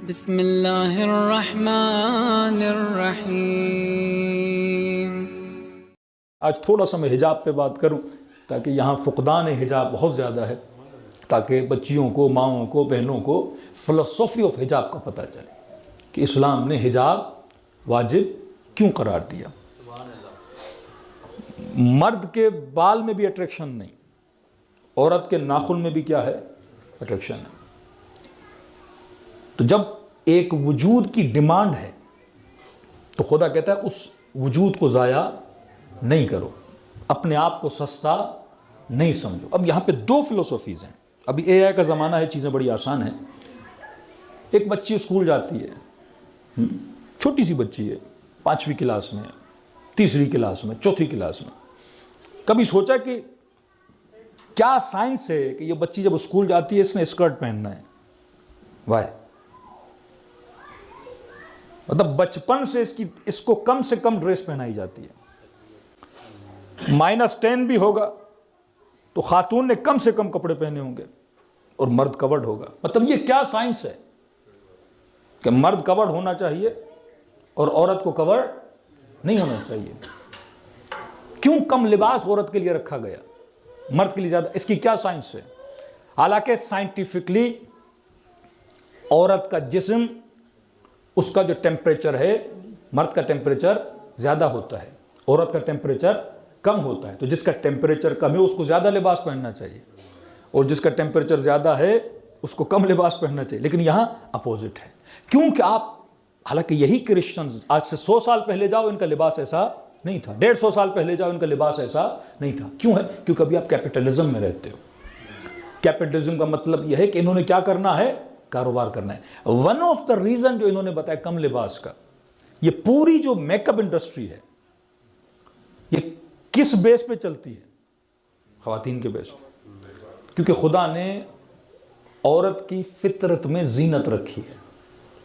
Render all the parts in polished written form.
بسم اللہ الرحمن الرحیم۔ آج تھوڑا سا میں حجاب پہ بات کروں تاکہ یہاں فقدان حجاب بہت زیادہ ہے، تاکہ بچیوں کو، ماؤں کو، بہنوں کو فلسفی آف حجاب کا پتہ چلے کہ اسلام نے حجاب واجب کیوں قرار دیا۔ مرد کے بال میں بھی اٹریکشن نہیں، عورت کے ناخن میں بھی کیا ہے؟ اٹریکشن ہے۔ تو جب ایک وجود کی ڈیمانڈ ہے تو خدا کہتا ہے اس وجود کو ضائع نہیں کرو، اپنے آپ کو سستا نہیں سمجھو۔ اب یہاں پہ دو فلسفیز ہیں۔ ابھی اے آئی کا زمانہ ہے، چیزیں بڑی آسان ہیں۔ ایک بچی اسکول جاتی ہے، چھوٹی سی بچی ہے، 5ویں کلاس میں، 3ری کلاس میں، 4تھی کلاس میں۔ کبھی سوچا کہ کیا سائنس ہے کہ یہ بچی جب اسکول جاتی ہے اس نے اسکرٹ پہننا ہے؟ وائی؟ مطلب بچپن سے اس کو کم سے کم ڈریس پہنائی جاتی ہے۔ -10 بھی ہوگا تو خاتون نے کم سے کم کپڑے پہنے ہوں گے اور مرد کورڈ ہوگا۔ مطلب یہ کیا سائنس ہے کہ مرد کورڈ ہونا چاہیے اور عورت کو کور نہیں ہونا چاہیے؟ کیوں کم لباس عورت کے لیے رکھا گیا، مرد کے لیے زیادہ؟ اس کی کیا سائنس ہے؟ حالانکہ سائنٹیفکلی عورت کا جسم، اس کا جو ٹیمپریچر ہے، مرد کا ٹیمپریچر زیادہ ہوتا ہے، عورت کا ٹیمپریچر کم ہوتا ہے۔ تو جس کا ٹیمپریچر کم ہے اس کو زیادہ لباس پہننا چاہیے، اور جس کا ٹیمپریچر زیادہ ہے اس کو کم لباس پہننا چاہیے۔ لیکن یہاں اپوزٹ ہے، کیونکہ حالانکہ یہی کرسچنز آج سے 100 سال پہلے جاؤ ان کا لباس ایسا نہیں تھا، 150 سال پہلے جاؤ ان کا لباس ایسا نہیں تھا۔ کیوں ہے؟ کیونکہ ابھی آپ کیپٹلزم میں رہتے ہو۔ کیپٹلزم کا مطلب یہ ہے کہ انہوں نے کیا کرنا ہے؟ کاروبار کرنا ہے۔ ون آف دا ریزن جو انہوں نے بتایا کم لباس کا، یہ پوری جو میک اپ انڈسٹری ہے یہ کس بیس پہ چلتی ہے؟ خواتین کے بیس پہ۔ کیونکہ خدا نے عورت کی فطرت میں زینت رکھی ہے،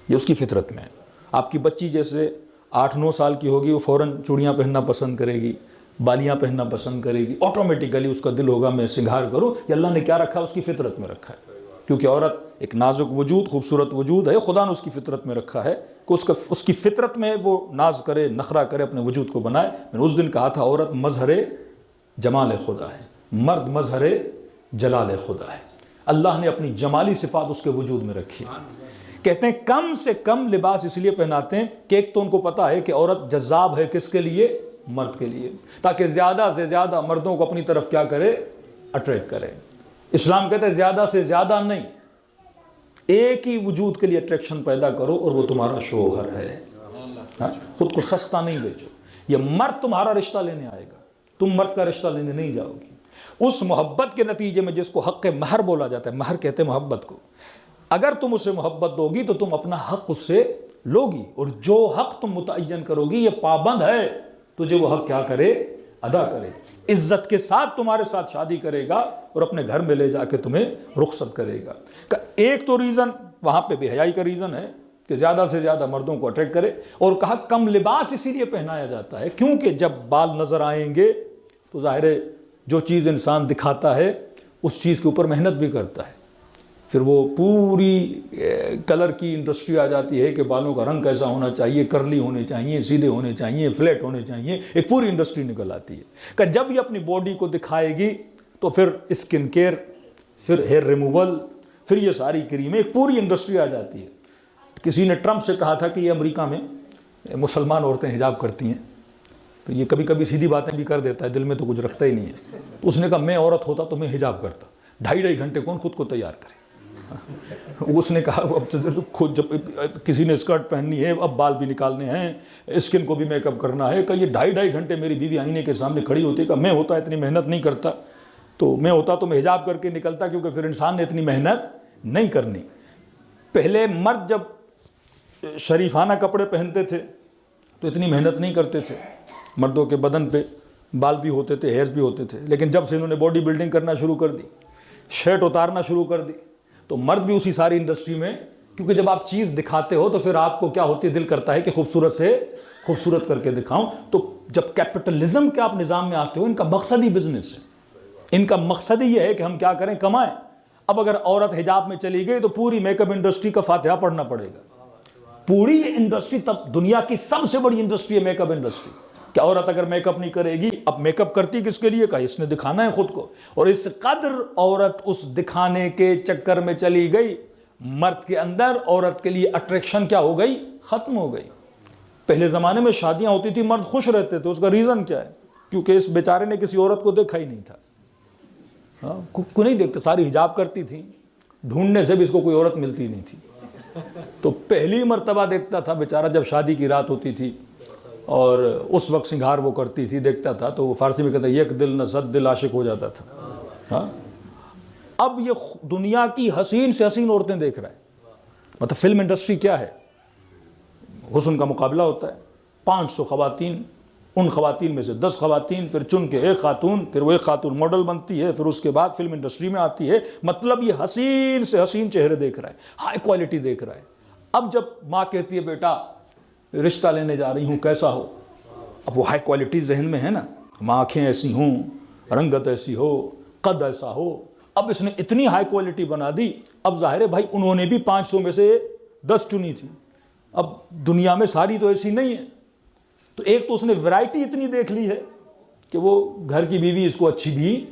یہ اس کی فطرت میں ہے۔ آپ کی بچی جیسے 8-9 سال کی ہوگی، وہ فوراً چوڑیاں پہننا پسند کرے گی، بالیاں پہننا پسند کرے گی، آٹومیٹیکلی اس کا دل ہوگا میں سنگھار کروں۔ یہ اللہ نے کیا رکھا؟ اس کی فطرت میں رکھا ہے۔ کیونکہ عورت ایک نازک وجود، خوبصورت وجود ہے، خدا نے اس کی فطرت میں رکھا ہے کہ اس کی فطرت میں وہ ناز کرے، نخرہ کرے، اپنے وجود کو بنائے۔ میں نے اس دن کہا تھا عورت مظہر جمال خدا ہے، مرد مظہر جلال خدا ہے۔ اللہ نے اپنی جمالی صفات اس کے وجود میں رکھی۔ کہتے ہیں کم سے کم لباس اس لیے پہناتے ہیں کہ ایک تو ان کو پتا ہے کہ عورت جذاب ہے، کس کے لیے؟ مرد کے لیے، تاکہ زیادہ سے زیادہ مردوں کو اپنی طرف کیا کرے؟ اٹریکٹ کرے۔ اسلام کہتا ہے زیادہ سے زیادہ نہیں، ایک ہی وجود کے لیے اٹریکشن پیدا کرو اور وہ تمہارا شوہر ہے۔ خود کو سستا نہیں بیچو۔ یہ مرد تمہارا رشتہ لینے آئے گا، تم مرد کا رشتہ لینے نہیں جاؤ گی۔ اس محبت کے نتیجے میں جس کو حق مہر بولا جاتا ہے، مہر کہتے ہیں محبت کو، اگر تم اسے محبت دو گی تو تم اپنا حق اس سے لوگی، اور جو حق تم متعین کرو گی یہ پابند ہے تجھے وہ حق کیا کرے؟ ادا کرے، عزت کے ساتھ تمہارے ساتھ شادی کرے گا اور اپنے گھر میں لے جا کے تمہیں رخصت کرے گا۔ ایک تو ریزن وہاں پہ بے حیائی کا ریزن ہے کہ زیادہ سے زیادہ مردوں کو اٹریکٹ کرے، اور کہا کم لباس اسی لیے پہنایا جاتا ہے کیونکہ جب بال نظر آئیں گے تو ظاہر ہے جو چیز انسان دکھاتا ہے اس چیز کے اوپر محنت بھی کرتا ہے۔ پھر وہ پوری کلر کی انڈسٹری آ جاتی ہے کہ بالوں کا رنگ کیسا ہونا چاہیے، کرلی ہونے چاہیے، سیدھے ہونے چاہیے، فلیٹ ہونے چاہیے، ایک پوری انڈسٹری نکل آتی ہے کہ جب یہ اپنی باڈی کو دکھائے گی تو پھر اسکن کیئر، پھر ہیئر ریموول، پھر یہ ساری کریمیں، ایک پوری انڈسٹری آ جاتی ہے۔ کسی نے ٹرمپ سے کہا تھا کہ یہ امریکہ میں مسلمان عورتیں حجاب کرتی ہیں، تو یہ کبھی کبھی سیدھی باتیں بھی کر دیتا ہے، دل میں تو کچھ رکھتا ہی نہیں ہے۔ تو اس نے کہا میں عورت ہوتا تو میں حجاب کرتا، 2.5 گھنٹے کون خود کو تیار کرے۔ اس نے کہا خود جب کسی نے اسکرٹ پہننی ہے، اب بال بھی نکالنے ہیں، اسکن کو بھی میک اپ کرنا ہے، کہ یہ 2.5 گھنٹے میری بیوی آئینے کے سامنے کھڑی ہوتی ہے، کہ میں ہوتا اتنی محنت نہیں کرتا، تو میں ہوتا تو میں حجاب کر کے نکلتا، کیونکہ پھر انسان نے اتنی محنت نہیں کرنی۔ پہلے مرد جب شریفانہ کپڑے پہنتے تھے تو اتنی محنت نہیں کرتے تھے، مردوں کے بدن پہ بال بھی ہوتے تھے، ہیئرز بھی ہوتے تھے، لیکن جب سے انہوں نے باڈی بلڈنگ کرنا شروع کر دی، شرٹ اتارنا شروع کر دی، تو مرد بھی اسی ساری انڈسٹری میں، کیونکہ جب آپ چیز دکھاتے ہو تو پھر آپ کو کیا ہوتی ہے؟ دل کرتا ہے کہ خوبصورت سے خوبصورت کر کے دکھاؤں۔ تو جب کیپٹلزم کے آپ نظام میں آتے ہو، ان کا مقصد ہی بزنس ہے، ان کا مقصد ہی یہ ہے کہ ہم کیا کریں؟ کمائیں۔ اب اگر عورت حجاب میں چلی گئی تو پوری میک اپ انڈسٹری کا فاتحہ پڑھنا پڑے گا۔ پوری یہ انڈسٹری تب دنیا کی سب سے بڑی انڈسٹری ہے میک اپ انڈسٹری، کہ عورت اگر میک اپ نہیں کرے گی، اب میک اپ کرتی کس کے لیے؟ کہا اس نے دکھانا ہے خود کو، اور اس قدر عورت اس دکھانے کے چکر میں چلی گئی، مرد کے اندر عورت کے لیے اٹریکشن کیا ہو گئی؟ ختم ہو گئی۔ پہلے زمانے میں شادیاں ہوتی تھی، مرد خوش رہتے تھے، اس کا ریزن کیا ہے؟ کیونکہ اس بیچارے نے کسی عورت کو دیکھا ہی نہیں تھا، کو نہیں دیکھتے، ساری حجاب کرتی تھی، ڈھونڈنے سے بھی اس کو کوئی عورت ملتی نہیں تھی، تو پہلی مرتبہ دیکھتا تھا بیچارہ جب شادی کی رات ہوتی تھی، اور اس وقت سنگھار وہ کرتی تھی، دیکھتا تھا تو وہ فارسی میں کہتا ہے یک دل نہ صد دل عاشق ہو جاتا تھا۔ اب یہ دنیا کی حسین سے حسین عورتیں دیکھ رہا ہے، مطلب فلم انڈسٹری کیا ہے؟ حسن کا مقابلہ ہوتا ہے، 500 خواتین، ان خواتین میں سے 10 خواتین، پھر چن کے ایک خاتون، پھر وہ ایک خاتون ماڈل بنتی ہے، پھر اس کے بعد فلم انڈسٹری میں آتی ہے، مطلب یہ حسین سے حسین چہرے دیکھ رہا ہے، ہائی کوالٹی دیکھ رہا ہے۔ اب جب ماں کہتی ہے بیٹا رشتہ لینے جا رہی ہوں کیسا ہو، اب وہ ہائی کوالٹی ذہن میں ہے نا، ماں آنکھیں ایسی ہوں، رنگت ایسی ہو، قد ایسا ہو، اب اس نے اتنی ہائی کوالٹی بنا دی، اب ظاہر ہے بھائی انہوں نے بھی 500 میں سے 10 چنی تھی، اب دنیا میں ساری تو ایسی نہیں ہے، تو ایک تو اس نے ویرائٹی اتنی دیکھ لی ہے کہ وہ گھر کی بیوی اس کو اچھی بھی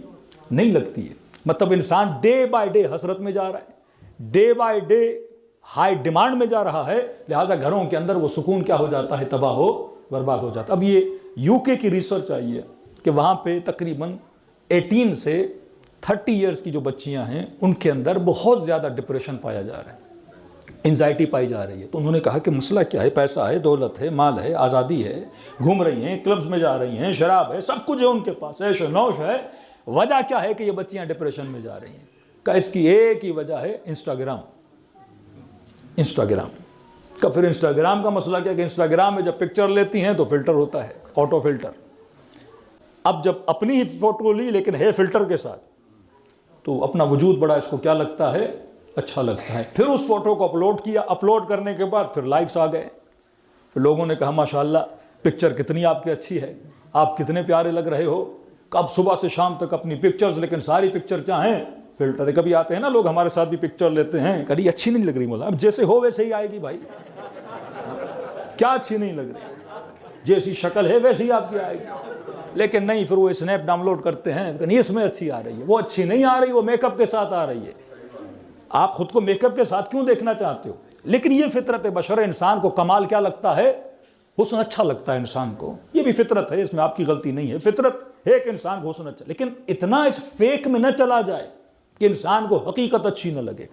نہیں لگتی ہے، مطلب انسان ڈے بائی ڈے حسرت میں جا رہا ہے، day by day high demand میں جا رہا ہے، لہٰذا گھروں کے اندر وہ سکون کیا ہو جاتا ہے؟ تباہ ہو برباد ہو جاتا ہے۔ اب یہ یو کے کی ریسرچ آئی ہے کہ وہاں پہ تقریباً 18 سے 30 ایئرز کی جو بچیاں ہیں ان کے اندر بہت زیادہ ڈپریشن پایا جا رہا ہے، انزائٹی پائی جا رہی ہے، تو انہوں نے کہا کہ مسئلہ کیا ہے؟ پیسہ ہے، دولت ہے، مال ہے، آزادی ہے، گھوم رہی ہیں، کلبز میں جا رہی ہیں، شراب ہے، سب کچھ ہے ان کے پاس، عیش و نوش ہے، وجہ کیا ہے کہ یہ بچیاں ڈپریشن میں جا رہی ہیں؟ کہ اس کی ایک ہی وجہ ہے انسٹاگرام کا۔ پھر انسٹاگرام کا مسئلہ کیا کہ انسٹاگرام میں جب پکچر لیتی ہیں تو فلٹر ہوتا ہے، آٹو فلٹر، اب جب اپنی ہی فوٹو لی لیکن ہے فلٹر کے ساتھ، تو اپنا وجود بڑا اس کو کیا لگتا ہے؟ اچھا لگتا ہے، پھر اس فوٹو کو اپلوڈ کیا، اپلوڈ کرنے کے بعد پھر لائکس آ گئے، پھر لوگوں نے کہا ماشاءاللہ پکچر کتنی آپ کی اچھی ہے، آپ کتنے پیارے لگ رہے ہو، اب صبح سے شام تک اپنی پکچرز، لیکن ساری پکچر کیا ہیں؟ فلٹر۔ کبھی آتے ہیں نا لوگ ہمارے ساتھ بھی پکچر لیتے ہیں، کبھی اچھی نہیں لگ رہی، مولا اب جیسے ہو ویسے ہی آئے گی بھائی، کیا اچھی نہیں لگ رہی، جیسی شکل ہے ویسی ہی آپ کی آئے گی، لیکن نہیں، پھر وہ اسنیپ ڈاؤن لوڈ کرتے ہیں کہ نہیں اس میں اچھی آ رہی ہے، وہ اچھی نہیں آ رہی، وہ میک اپ کے ساتھ آ رہی ہے۔ آپ خود کو میک اپ کے ساتھ کیوں دیکھنا چاہتے ہو؟ لیکن یہ فطرت بشر ہے، انسان کو کمال کیا لگتا ہے؟ حسن اچھا لگتا ہے انسان کو، یہ بھی فطرت ہے، اس میں آپ کی غلطی نہیں ہے، فطرت ہے کہ انسان کو حسن اچھا، لیکن اتنا اس فیک میں نہ چلا جائے کہ انسان کو حقیقت اچھی نہ لگے۔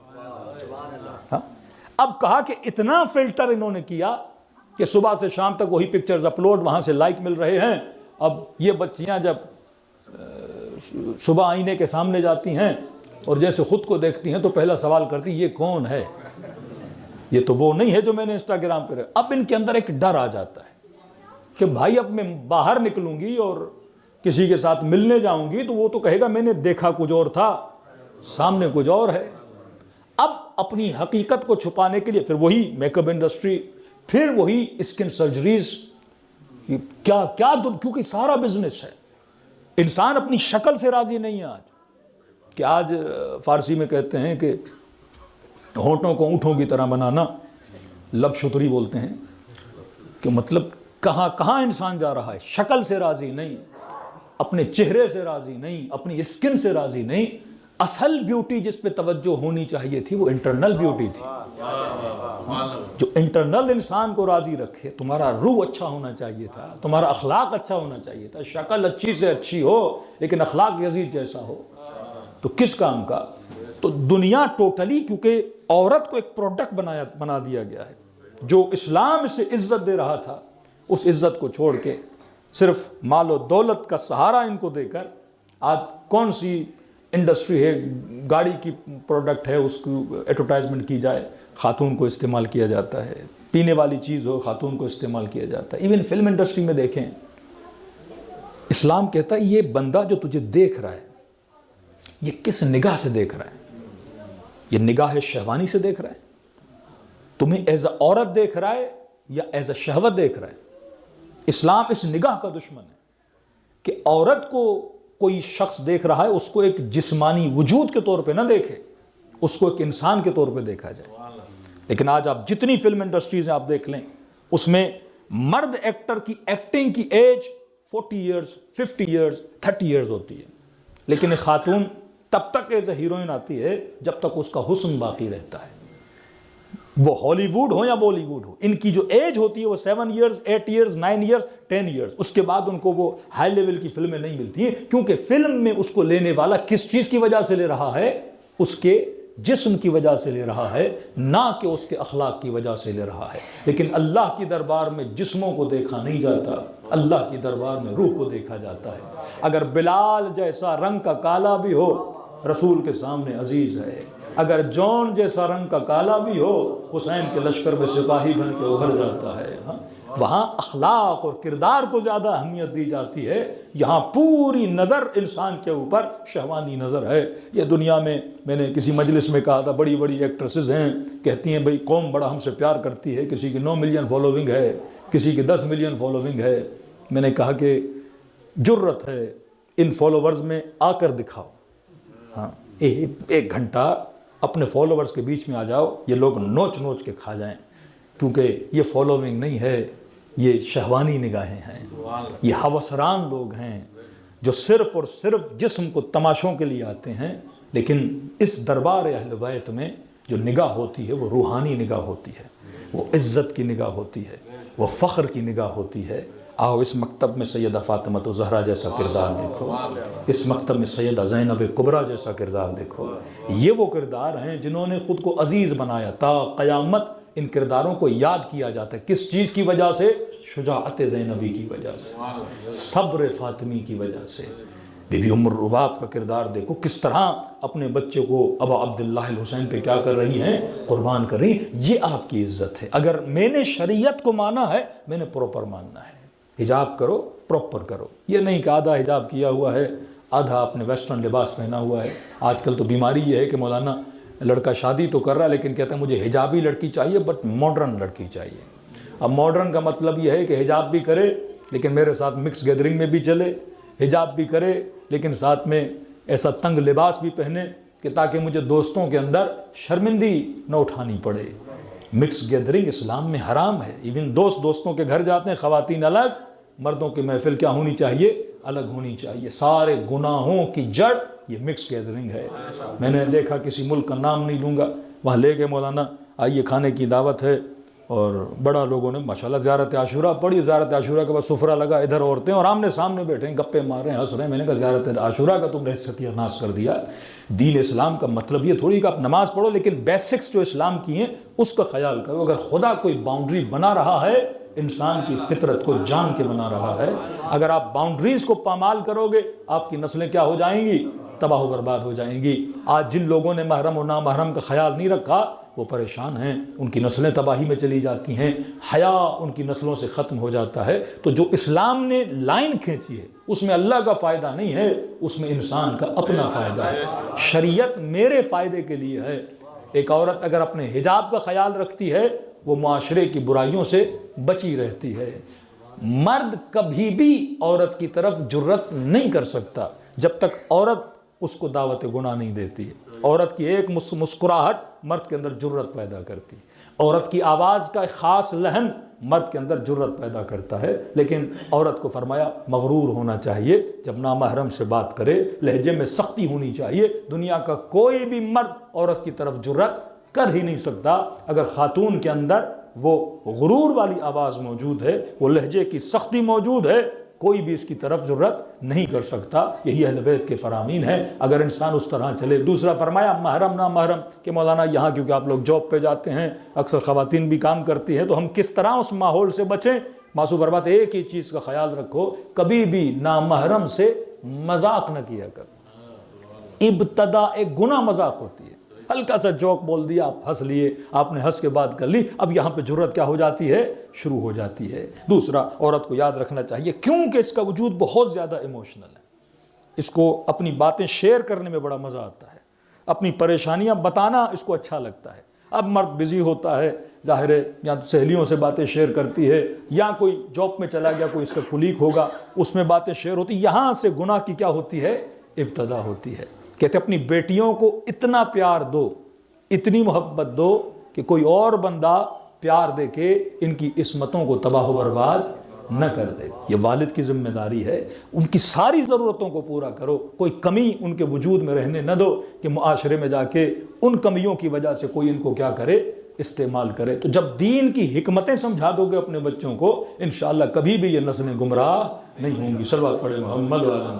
اب کہا کہ اتنا فلٹر انہوں نے کیا کہ صبح سے شام تک وہی پکچرز اپلوڈ، وہاں سے لائک مل رہے ہیں۔ اب یہ بچیاں جب صبح آئینے کے سامنے جاتی ہیں اور جیسے خود کو دیکھتی ہیں تو پہلا سوال کرتی یہ کون ہے؟ یہ تو وہ نہیں ہے جو میں نے انسٹاگرام پہ رہا۔ اب ان کے اندر ایک ڈر آ جاتا ہے کہ بھائی اب میں باہر نکلوں گی اور کسی کے ساتھ ملنے جاؤں گی تو وہ تو کہے گا میں نے دیکھا کچھ اور تھا، سامنے کچھ اور ہے۔ اب اپنی حقیقت کو چھپانے کے لیے پھر وہی میک اپ انڈسٹری، پھر وہی اسکن سرجریز، کیا کیونکہ سارا بزنس ہے۔ انسان اپنی شکل سے راضی نہیں ہے آج، کہ آج فارسی میں کہتے ہیں کہ ہونٹوں کو اونٹوں کی طرح بنانا، لب شتری بولتے ہیں، کہ مطلب کہاں انسان جا رہا ہے؟ شکل سے راضی نہیں، اپنے چہرے سے راضی نہیں، اپنی اسکن سے راضی نہیں۔ اصل بیوٹی جس پہ توجہ ہونی چاہیے تھی وہ انٹرنل بیوٹی تھی، جو انٹرنل انسان کو راضی رکھے۔ تمہارا روح اچھا ہونا چاہیے تھا، تمہارا اخلاق اچھا ہونا چاہیے تھا، شکل اچھی سے اچھی ہو لیکن اخلاق یزید جیسا ہو تو کس کام کا؟ تو دنیا ٹوٹلی، کیونکہ عورت کو ایک پروڈکٹ بنا دیا گیا ہے، جو اسلام سے عزت دے رہا تھا اس عزت کو چھوڑ کے صرف مال و دولت کا سہارا ان کو دے کر آج کون سی انڈسٹری ہے، گاڑی کی پروڈکٹ ہے اس کو ایڈورٹائزمنٹ کی جائے، خاتون کو استعمال کیا جاتا ہے، پینے والی چیز ہو خاتون کو استعمال کیا جاتا ہے۔ ایون فلم انڈسٹری میں دیکھیں، اسلام کہتا ہے یہ بندہ جو تجھے دیکھ رہا ہے یہ کس نگاہ سے دیکھ رہا ہے؟ یہ نگاہ شہوانی سے دیکھ رہا ہے، تمہیں ایز اے عورت دیکھ رہا ہے یا ایز اے شہوت دیکھ رہا ہے؟ اسلام اس نگاہ کا دشمن ہے کہ عورت کو کوئی شخص دیکھ رہا ہے اس کو ایک جسمانی وجود کے طور پہ نہ دیکھے، اس کو ایک انسان کے طور پہ دیکھا جائے۔ لیکن آج آپ جتنی فلم انڈسٹریز ہیں آپ دیکھ لیں، اس میں مرد ایکٹر کی ایکٹنگ کی ایج 40 ایئرز 50 ایئرز 30 ایئرز ہوتی ہے، لیکن ایک خاتون تب تک ایز اے ہیروئن آتی ہے جب تک اس کا حسن باقی رہتا ہے، وہ ہالی ووڈ ہو یا بالی ووڈ ہو۔ ان کی جو ایج ہوتی ہے وہ 7 ایئرز 8 ایئرز 9 ایئرز 10 ایئرز، اس کے بعد ان کو وہ ہائی لیول کی فلمیں نہیں ملتی ہیں، کیونکہ فلم میں اس کو لینے والا کس چیز کی وجہ سے لے رہا ہے؟ اس کے جسم کی وجہ سے لے رہا ہے، نہ کہ اس کے اخلاق کی وجہ سے لے رہا ہے۔ لیکن اللہ کی دربار میں جسموں کو دیکھا نہیں جاتا، اللہ کی دربار میں روح کو دیکھا جاتا ہے۔ اگر بلال جیسا رنگ کا کالا بھی ہو، رسول کے سامنے عزیز ہے، اگر جون جیسا رنگ کا کالا بھی ہو، حسین کے لشکر میں سپاہی بن کے ابھر جاتا ہے۔ وہاں اخلاق اور کردار کو زیادہ اہمیت دی جاتی ہے، یہاں پوری نظر انسان کے اوپر شہوانی نظر ہے۔ یہ دنیا میں نے کسی مجلس میں کہا تھا، بڑی بڑی ایکٹریسز ہیں، کہتی ہیں بھئی قوم بڑا ہم سے پیار کرتی ہے، کسی کی 9 ملین فالوونگ ہے، کسی کی 10 ملین فالوونگ ہے۔ میں نے کہا کہ جرت ہے ان فالوورز میں آ کر دکھاؤ، ہاں ایک گھنٹہ اپنے فالوورز کے بیچ میں آ جاؤ، یہ لوگ نوچ نوچ کے کھا جائیں، کیونکہ یہ فالوونگ نہیں ہے، یہ شہوانی نگاہیں ہیں، یہ ہوسران لوگ ہیں جو صرف اور صرف جسم کو تماشوں کے لیے آتے ہیں۔ لیکن اس دربار اہل بیت میں جو نگاہ ہوتی ہے وہ روحانی نگاہ ہوتی ہے، وہ عزت کی نگاہ ہوتی ہے، وہ فخر کی نگاہ ہوتی ہے۔ آؤ اس مکتب میں سیدہ فاطمہ الزہرا جیسا کردار دیکھو، اس مکتب میں سیدہ زینب کبریٰ جیسا کردار دیکھو۔ یہ وہ کردار ہیں جنہوں نے خود کو عزیز بنایا، تا قیامت ان کرداروں کو یاد کیا جاتا ہے۔ کس چیز کی وجہ سے؟ شجاعت زینبی کی وجہ سے، صبر فاطمی کی وجہ سے۔ بی بی ام الرباب کا کردار دیکھو، کس طرح اپنے بچے کو ابا عبداللہ الحسین پہ کیا کر رہی ہیں؟ قربان کر رہی ہیں۔ یہ آپ کی عزت ہے۔ اگر میں نے شریعت کو مانا ہے، میں نے پروپر ماننا ہے۔ حجاب کرو، پروپر کرو، یہ نہیں کہ آدھا حجاب کیا ہوا ہے، آدھا اپنے ویسٹرن لباس پہنا ہوا ہے۔ آج کل تو بیماری یہ ہے کہ مولانا لڑکا شادی تو کر رہا ہے لیکن کہتا ہے مجھے حجابی لڑکی چاہیے، بٹ ماڈرن لڑکی چاہیے۔ اب ماڈرن کا مطلب یہ ہے کہ حجاب بھی کرے لیکن میرے ساتھ مکس گیدرنگ میں بھی چلے، حجاب بھی کرے لیکن ساتھ میں ایسا تنگ لباس بھی پہنے کہ تاکہ مجھے دوستوں کے اندر شرمندگی نہ اٹھانی پڑے۔ مکس گیدرنگ اسلام میں حرام ہے۔ ایون دوستوں کے گھر جاتے ہیں، خواتین الگ، مردوں کی محفل کیا ہونی چاہیے؟ الگ ہونی چاہیے۔ سارے گناہوں کی جڑ یہ مکس گیدرنگ ہے۔ میں نے دیکھا، کسی ملک کا نام نہیں لوں گا، وہاں لے گئے مولانا، آئیے کھانے کی دعوت ہے، اور بڑا لوگوں نے ماشاءاللہ زیارت عاشورہ پڑھی۔ زیارت عاشورہ کے بعد سفرہ لگا، ادھر عورتیں اور آمنے سامنے بیٹھے ہیں، گپے مار رہے ہیں، ہنس رہے ہیں۔ میں نے کہا زیارت عاشورہ کا تم نے ستیہ ناش کر دیا۔ دین اسلام کا مطلب یہ تھوڑی کہ آپ نماز پڑھو، لیکن بیسکس جو اسلام کی ہیں اس کا خیال کرو۔ اگر خدا کوئی باؤنڈری بنا رہا ہے، انسان کی فطرت کو جان کے بنا رہا ہے، اگر آپ باؤنڈریز کو پامال کرو گے، آپ کی نسلیں کیا ہو جائیں گی؟ تباہ و برباد ہو جائیں گی۔ آج جن لوگوں نے محرم و نامحرم کا خیال نہیں رکھا وہ پریشان ہیں، ان کی نسلیں تباہی میں چلی جاتی ہیں، حیا ان کی نسلوں سے ختم ہو جاتا ہے۔ تو جو اسلام نے لائن کھینچی ہے اس میں اللہ کا فائدہ نہیں ہے، اس میں انسان کا اپنا فائدہ ہے۔ شریعت میرے فائدے کے لیے ہے۔ ایک عورت اگر اپنے حجاب کا خیال رکھتی ہے وہ معاشرے کی برائیوں سے بچی رہتی ہے۔ مرد کبھی بھی عورت کی طرف جرت نہیں کر سکتا جب تک عورت اس کو دعوت گناہ نہیں دیتی ہے۔ عورت کی ایک مسکراہٹ مرد کے اندر جرت پیدا کرتی ہے، عورت کی آواز کا ایک خاص لہن مرد کے اندر جرت پیدا کرتا ہے۔ لیکن عورت کو فرمایا مغرور ہونا چاہیے، جب نامحرم سے بات کرے لہجے میں سختی ہونی چاہیے۔ دنیا کا کوئی بھی مرد عورت کی طرف جرت کر ہی نہیں سکتا۔ اگر خاتون کے اندر وہ غرور والی آواز موجود ہے، وہ لہجے کی سختی موجود ہے، کوئی بھی اس کی طرف جرت نہیں کر سکتا۔ یہی اہل بیت کے فرامین ہے، اگر انسان اس طرح چلے۔ دوسرا فرمایا محرم نامحرم، کہ مولانا یہاں کیونکہ آپ لوگ جاب پہ جاتے ہیں، اکثر خواتین بھی کام کرتی ہیں، تو ہم کس طرح اس ماحول سے بچیں؟ معصوم فرماتے ایک ہی چیز کا خیال رکھو، کبھی بھی نامحرم سے مذاق نہ کیا کر۔ ابتدا ایک گناہ مذاق ہوتی ہے، ہلکا سا جوک بول دیا، آپ ہنس لیے، آپ نے ہنس کے بات کر لی، اب یہاں پہ جرت کیا ہو جاتی ہے؟ شروع ہو جاتی ہے۔ دوسرا، عورت کو یاد رکھنا چاہیے کیونکہ اس کا وجود بہت زیادہ ایموشنل ہے، اس کو اپنی باتیں شیئر کرنے میں بڑا مزہ آتا ہے، اپنی پریشانیاں بتانا اس کو اچھا لگتا ہے۔ اب مرد بزی ہوتا ہے، ظاہر ہے یا سہیلیوں سے باتیں شیئر کرتی ہے، یا کوئی جاب میں چلا گیا، کوئی اس کا کولیگ ہوگا، اس میں باتیں شیئر ہوتی، یہاں سے گناہ کی کیا ہوتی ہے؟ ابتدا ہوتی ہے۔ کہتے اپنی بیٹیوں کو اتنا پیار دو، اتنی محبت دو کہ کوئی اور بندہ پیار دے کے ان کی عصمتوں کو تباہ و برباد نہ کر دے. یہ والد کی ذمہ داری ہے، ان کی ساری ضرورتوں کو پورا کرو، کوئی کمی ان کے وجود میں رہنے نہ دو کہ معاشرے میں جا کے ان کمیوں کی وجہ سے کوئی ان کو کیا کرے، استعمال کرے. تو جب دین کی حکمتیں سمجھا دو گے اپنے بچوں کو، انشاءاللہ کبھی بھی یہ نسلیں گمراہ نہیں ہوں گی. صلوات پڑھیں محمد و علی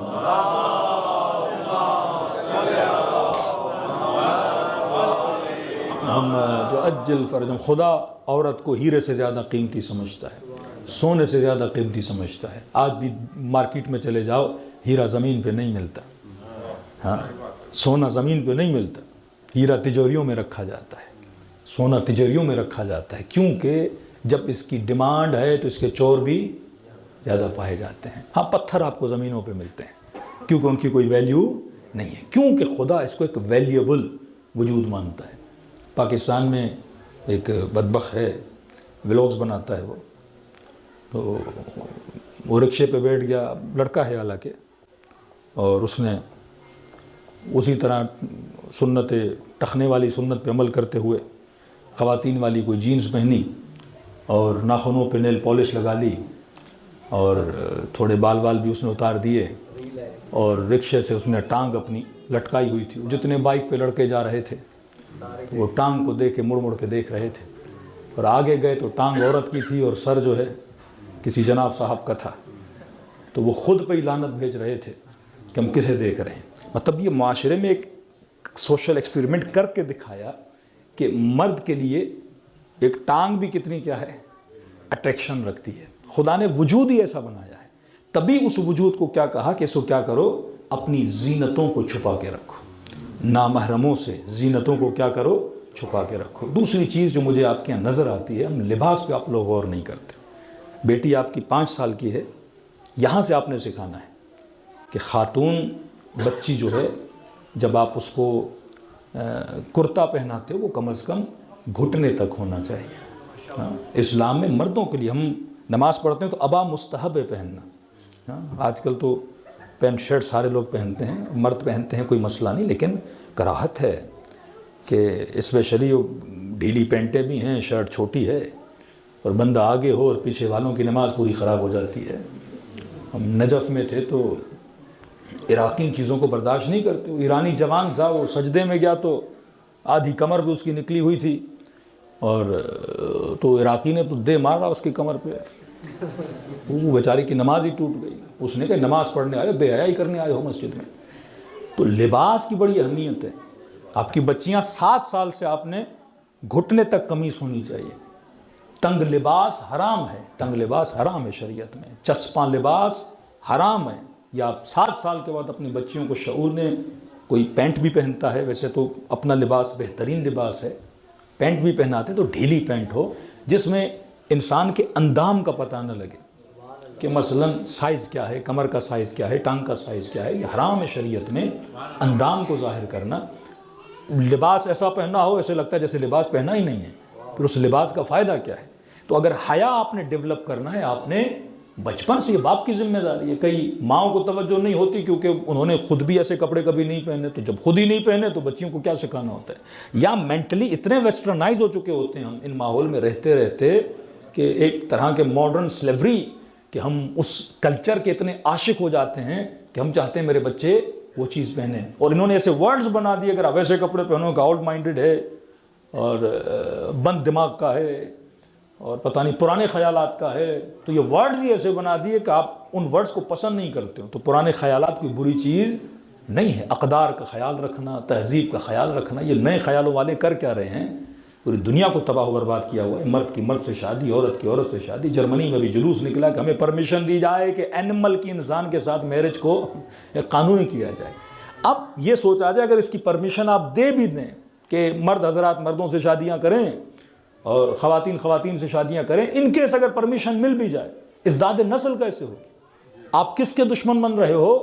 محمد. جو اجل فرجم، خدا عورت کو ہیرے سے زیادہ قیمتی سمجھتا ہے، سونے سے زیادہ قیمتی سمجھتا ہے. آج بھی مارکیٹ میں چلے جاؤ، ہیرا زمین پہ نہیں ملتا، ہاں سونا زمین پہ نہیں ملتا، ہیرا تجوریوں میں رکھا جاتا ہے، سونا تجوریوں میں رکھا جاتا ہے، کیونکہ جب اس کی ڈیمانڈ ہے تو اس کے چور بھی زیادہ پائے جاتے ہیں. ہاں پتھر آپ کو زمینوں پہ ملتے ہیں کیونکہ ان کی کوئی ویلیو نہیں ہے، کیونکہ خدا اس کو ایک ویلیبل وجود مانتا ہے. پاکستان میں ایک بدبخت ہے، ولاگز بناتا ہے وہ، تو وہ رکشے پہ بیٹھ گیا، لڑکا ہے حالانکہ، اور اس نے اسی طرح سنت ٹخنے والی سنت پہ عمل کرتے ہوئے خواتین والی کوئی جینز پہنی اور ناخنوں پہ نیل پالش لگا لی اور تھوڑے بال بھی اس نے اتار دیے، اور رکشے سے اس نے ٹانگ اپنی لٹکائی ہوئی تھی. جتنے بائک پہ لڑکے جا رہے تھے وہ ٹانگ کو دیکھ کے مڑ کے دیکھ رہے تھے، اور آگے گئے تو ٹانگ عورت کی تھی اور سر جو ہے کسی جناب صاحب کا تھا. تو وہ خود پہ ہی لعنت بھیج رہے تھے کہ ہم کسے دیکھ رہے ہیں. مطلب یہ معاشرے میں ایک سوشل ایکسپیریمنٹ کر کے دکھایا کہ مرد کے لیے ایک ٹانگ بھی کتنی کیا ہے، اٹریکشن رکھتی ہے. خدا نے وجود ہی ایسا بنایا ہے، تبھی اس وجود کو کیا کہا کہ اس کو کیا کرو، اپنی زینتوں کو چھپا کے رکھو، نامحرموں سے زینتوں کو کیا کرو، چھپا کے رکھو. دوسری چیز جو مجھے آپ کے یہاں نظر آتی ہے، ہم لباس پہ آپ لوگ غور نہیں کرتے. بیٹی آپ کی 5 سال کی ہے، یہاں سے آپ نے سکھانا ہے کہ خاتون بچی جو ہے جب آپ اس کو کرتا پہناتے ہو وہ کم از کم گھٹنے تک ہونا چاہیے. اسلام میں مردوں کے لیے، ہم نماز پڑھتے ہیں تو ابا مستحب ہے پہننا. آج کل تو پینٹ شرٹ سارے لوگ پہنتے ہیں، مرد پہنتے ہیں، کوئی مسئلہ نہیں، لیکن کراہت ہے کہ اسپیشلی ڈھیلی پینٹیں بھی ہیں، شرٹ چھوٹی ہے اور بندہ آگے ہو اور پیچھے والوں کی نماز پوری خراب ہو جاتی ہے. ہم نجف میں تھے تو عراقی چیزوں کو برداشت نہیں کرتے. وہ ایرانی جوان تھا، وہ سجدے میں گیا تو آدھی کمر بھی اس کی نکلی ہوئی تھی، اور تو عراقی نے تو دے مارا اس کی کمر پہ، وہ بیچاری کی نماز ہی ٹوٹ گئی. اس نے کہا نماز پڑھنے آئے، بے حیائی کرنے آئے ہو مسجد میں. تو لباس کی بڑی اہمیت ہے. آپ کی بچیاں 7 سال سے آپ نے گھٹنے تک قمیص ہونی چاہیے. تنگ لباس حرام ہے، تنگ لباس حرام ہے شریعت میں، چسپاں لباس حرام ہے. یا آپ 7 سال کے بعد اپنی بچیوں کو شعور نے، کوئی پینٹ بھی پہنتا ہے، ویسے تو اپنا لباس بہترین لباس ہے، پینٹ بھی پہناتے تو ڈھیلی پینٹ ہو جس میں انسان کے اندام کا پتہ نہ لگے کہ مثلا سائز کیا ہے، کمر کا سائز کیا ہے، ٹانگ کا سائز کیا ہے. یہ حرام ہے شریعت میں اندام کو ظاہر کرنا. لباس ایسا پہننا ہو ایسے لگتا ہے جیسے لباس پہنا ہی نہیں ہے، پھر اس لباس کا فائدہ کیا ہے. تو اگر حیا آپ نے ڈیولپ کرنا ہے، آپ نے بچپن سے، یہ باپ کی ذمہ داری ہے. کئی ماؤں کو توجہ نہیں ہوتی کیونکہ انہوں نے خود بھی ایسے کپڑے کبھی نہیں پہنے، تو جب خود ہی نہیں پہنے تو بچیوں کو کیا سکھانا ہوتا ہے. یا مینٹلی اتنے ویسٹرنائز ہو چکے ہوتے ہیں ہم ان ماحول میں رہتے رہتے کہ ایک طرح کے ماڈرن سلیوری، کہ ہم اس کلچر کے اتنے عاشق ہو جاتے ہیں کہ ہم چاہتے ہیں میرے بچے وہ چیز پہنیں. اور انہوں نے ایسے ورڈز بنا دیے، اگر آپ ایسے کپڑے پہنو کہ آؤٹ مائنڈڈ ہے اور بند دماغ کا ہے اور پتہ نہیں پرانے خیالات کا ہے. تو یہ ورڈز ہی ایسے بنا دیے کہ آپ ان ورڈز کو پسند نہیں کرتے ہو. تو پرانے خیالات کوئی بری چیز نہیں ہے. اقدار کا خیال رکھنا، تہذیب کا خیال رکھنا، یہ نئے خیالوں والے کر کیا رہے ہیں؟ پوری دنیا کو تباہ و برباد کیا ہوا ہے. مرد کی مرد سے شادی، عورت کی عورت سے شادی. جرمنی میں بھی جلوس نکلا کہ ہمیں پرمیشن دی جائے کہ اینیمل کی انسان کے ساتھ میرج کو قانونی کیا جائے. اب یہ سوچا جائے اگر اس کی پرمیشن آپ دے بھی دیں کہ مرد حضرات مردوں سے شادیاں کریں اور خواتین خواتین سے شادیاں کریں، ان کیس اگر پرمیشن مل بھی جائے، ازداد نسل کیسے ہوگی؟ آپ کس کے دشمن بن رہے ہو؟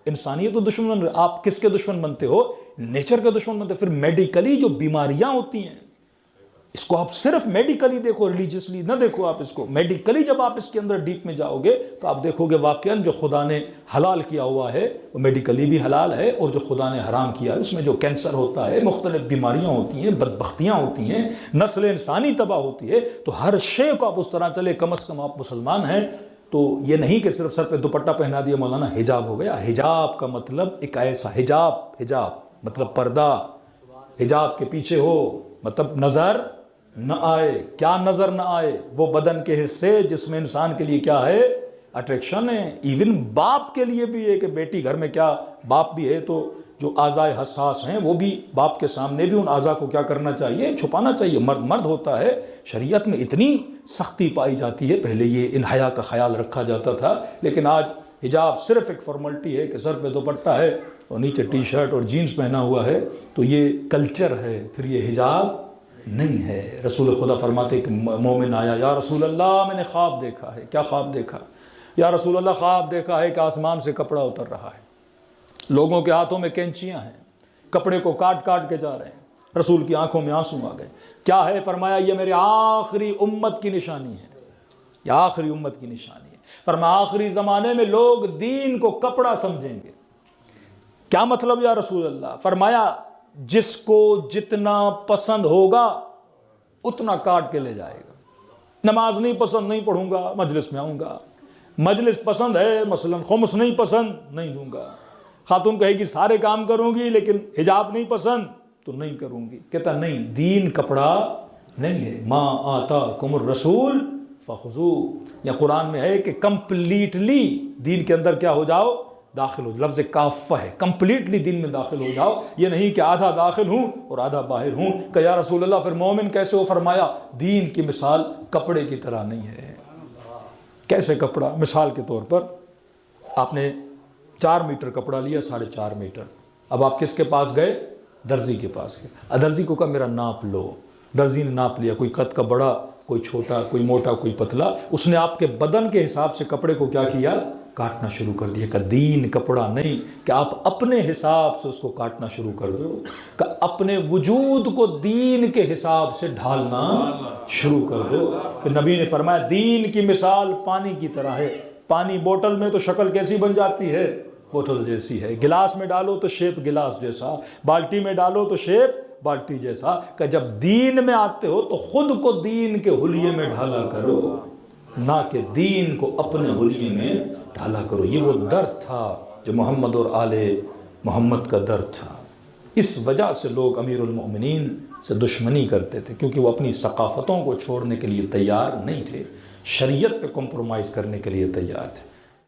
انسانیت تو دشمن بن رہے. آپ کس کے دشمن بنتے ہو؟ نیچر کے دشمن بنتے. پھر میڈیکلی جو بیماریاں ہوتی ہیں اس کو آپ صرف میڈیکلی دیکھو، ریلیجیسلی نہ دیکھو آپ اس کو، میڈیکلی جب آپ اس کے اندر ڈیپ میں جاؤ گے تو آپ دیکھو گے واقعاً جو خدا نے حلال کیا ہوا ہے وہ میڈیکلی بھی حلال ہے، اور جو خدا نے حرام کیا ہے اس میں جو کینسر ہوتا ہے، مختلف بیماریاں ہوتی ہیں، بدبختیاں ہوتی ہیں، نسل انسانی تباہ ہوتی ہے، تو ہر شے کو آپ اس طرح چلے، کم از کم آپ مسلمان ہیں تو یہ نہیں کہ صرف سر پہ دوپٹہ پہنا دیا مولانا حجاب ہو گیا۔ حجاب کا مطلب ایک ایسا حجاب مطلب پردہ، حجاب کے پیچھے ہو مطلب نظر نہ آئے۔ کیا نظر نہ آئے؟ وہ بدن کے حصے جس میں انسان کے لیے کیا ہے؟ اٹریکشن ہے۔ ایون باپ کے لیے بھی ہے کہ بیٹی گھر میں کیا، باپ بھی ہے تو جو اعضائے حساس ہیں وہ بھی باپ کے سامنے بھی ان اعضاء کو کیا کرنا چاہیے؟ چھپانا چاہیے۔ مرد ہوتا ہے۔ شریعت میں اتنی سختی پائی جاتی ہے، پہلے یہ ان حیا کا خیال رکھا جاتا تھا، لیکن آج حجاب صرف ایک فارملٹی ہے کہ سر پہ دوپٹہ ہے اور نیچے ٹی شرٹ اور جینز پہنا ہوا ہے تو یہ کلچر ہے، پھر یہ حجاب نہیں ہے۔ رسول خدا فرماتے کہ مومن آیا، یا رسول اللہ میں نے خواب دیکھا ہے۔ کیا خواب دیکھا؟ یا رسول اللہ خواب دیکھا ہے کہ آسمان سے کپڑا اتر رہا ہے، لوگوں کے ہاتھوں میں کینچیاں ہیں، کپڑے کو کاٹ کے جا رہے ہیں۔ رسول کی آنکھوں میں آنسو آ گئے۔ کیا ہے؟ فرمایا یہ میرے آخری امت کی نشانی ہے، یہ آخری امت کی نشانی ہے۔ فرمایا آخری زمانے میں لوگ دین کو کپڑا سمجھیں گے۔ کیا مطلب یا رسول اللہ؟ فرمایا جس کو جتنا پسند ہوگا اتنا کاٹ کے لے جائے گا۔ نماز نہیں پسند، نہیں پڑھوں گا، مجلس میں آؤں گا۔ مجلس پسند ہے، مثلا خمس نہیں پسند، نہیں دوں گا۔ خاتون کہے گی سارے کام کروں گی لیکن حجاب نہیں پسند تو نہیں کروں گی۔ کہتا نہیں، دین کپڑا نہیں ہے۔ ما آتاکم الرسول فخذوہ، یا قرآن میں ہے کہ کمپلیٹلی دین کے اندر کیا ہو جاؤ؟ داخل ہو جاؤ۔ لفظ کافہ ہے، کمپلیٹلی دین میں داخل ہو جاؤ۔ یہ نہیں کہ آدھا داخل ہوں اور آدھا باہر ہوں۔ کہ یا رسول اللہ پھر مومن کیسے ہو؟ فرمایا دین کی مثال کپڑے کی طرح نہیں ہے۔ کیسے کپڑا؟ مثال کے طور پر آپ نے 4 میٹر کپڑا لیا، 4.5 میٹر، اب آپ کس کے پاس گئے؟ درزی کے پاس گئے۔ درزی کو کہا میرا ناپ لو۔ درزی نے ناپ لیا، کوئی قد کا بڑا، کوئی چھوٹا، کوئی موٹا، کوئی پتلا۔ اس نے آپ کے بدن کے حساب سے کپڑے کو کیا کیا؟ کاٹنا شروع کر دیا۔ کہ دین کپڑا نہیں کہ آپ اپنے حساب سے اس کو کاٹنا شروع کر دو، کہ اپنے وجود کو دین کے حساب سے ڈھالنا شروع کر دو۔ کہ نبی نے فرمایا دین کی مثال پانی کی طرح ہے۔ پانی بوتل میں تو شکل کیسی بن جاتی ہے؟ بوتل جیسی ہے۔ گلاس میں ڈالو تو شیپ گلاس جیسا، بالٹی میں ڈالو تو شیپ بالٹی جیسا۔ کہ جب دین میں آتے ہو تو خود کو دین کے حلیے میں ڈھالا کرو، نہ کہ دین کو اپنے حلیے میں ڈھالا کرو۔ یہ وہ درد تھا جو محمد اور آل محمد کا درد تھا۔ اس وجہ سے لوگ امیر المؤمنین سے دشمنی کرتے تھے، کیونکہ وہ اپنی ثقافتوں کو چھوڑنے کے لیے تیار نہیں تھے، شریعت پہ کمپرومائز کرنے کے لیے تیار تھے۔